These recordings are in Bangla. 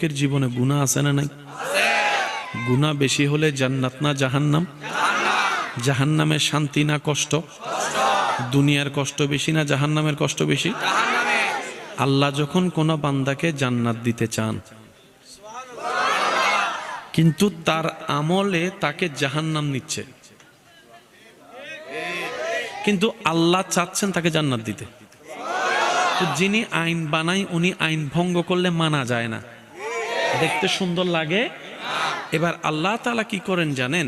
প্রত্যেকের জীবনে গুনাহ আছে না নাই? গুনাহ বেশি হলে জান্নাত না জাহান্নাম? জাহান্নামের শান্তি না কষ্ট? দুনিয়ার কষ্ট বেশি না জাহান্নামের কষ্ট বেশি? আল্লাহ যখন কোনো বান্দাকে জান্নাত দিতে চান, কিন্তু তার আমলে তাকে জাহান্নাম নিচ্ছে, কিন্তু আল্লাহ চাচ্ছেন তাকে জান্নাত দিতে। তো যিনি আইন বানায় উনি আইন ভঙ্গ করলে মানা যায় না, দেখতে সুন্দর লাগে। এবার আল্লাহ তাআলা কি করেন জানেন?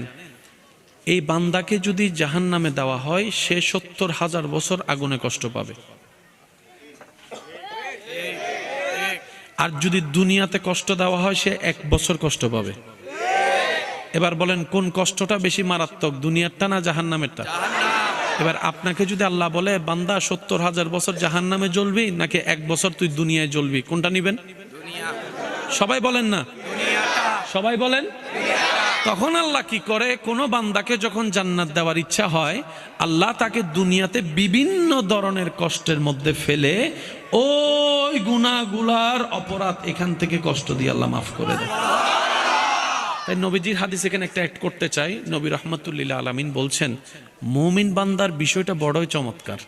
এই বান্দাকে যদি জাহান্নামে দেওয়া হয়, সে ৭০,০০০ বছর আগুনে কষ্ট পাবে। আর যদি দুনিয়াতে কষ্ট দেওয়া হয়, সে ১ বছর কষ্ট পাবে। এবার বলেন কোন কষ্টটা বেশি মারাত্মক, দুনিয়ারটা না জাহান্নামেরটা? এবার আপনাকে যদি আল্লাহ বলে বান্দা ৭০,০০০ বছর জাহান্নামে জ্বলবি নাকি ১ বছর তুই দুনিয়ায় জ্বলবি, কোনটা নিবেন? সবাই বলেন না, সবাই বলেন। তখন আল্লাহ কি করে, কোন বান্দাকে যখন জান্নাত দেওয়ার ইচ্ছা হয়, আল্লাহ তাকে দুনিয়াতে বিভিন্ন ধরনের কষ্টের মধ্যে ফেলে ওই গুনাহগুলার অপরাধ এখান থেকে কষ্ট দিয়ে আল্লাহ মাফ করে দেয়। তাই নবীজির হাদিস এখানে একটা অ্যাড করতে চাই। নবী রাহমাতুল্লিল আলামিন বলছেন, মুমিন বান্দার বিষয়টা বড়ই চমৎকার।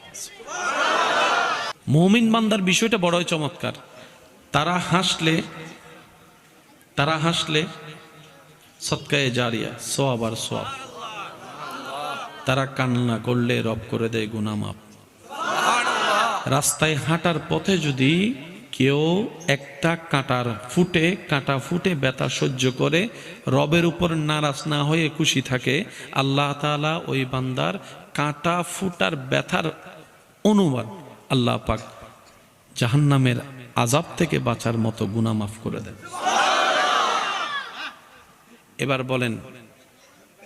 মুমিন বান্দার বিষয়টা বড়ই চমৎকার। তারা হাসলে সদকায়ে জারিয়া, সওয়াব আর সওয়াব। তারা কান্না করলে রব করে দেয় গুনাহ মাফ। রাস্তায় হাঁটার পথে যদি কেউ একটা কাঁটা ফুটে ব্যথা সহ্য করে রবের উপর নারাজ না হয়ে খুশি থাকে, আল্লাহ তাআলা ওই বান্দার কাঁটা ফুটার ব্যথার অনুমান আল্লাহ পাক জাহান্নামের আযাব থেকে বাঁচার মতো গুনাহ মাফ করে দেন। এবার বলেন,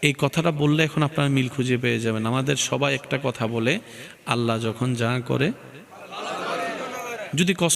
এই কথাটা বললে এখন আপনারা মিল খুঁজে পেয়ে যাবেন। আমাদের সবাই একটা কথা বলে, আল্লাহ যখন যা করে, যদি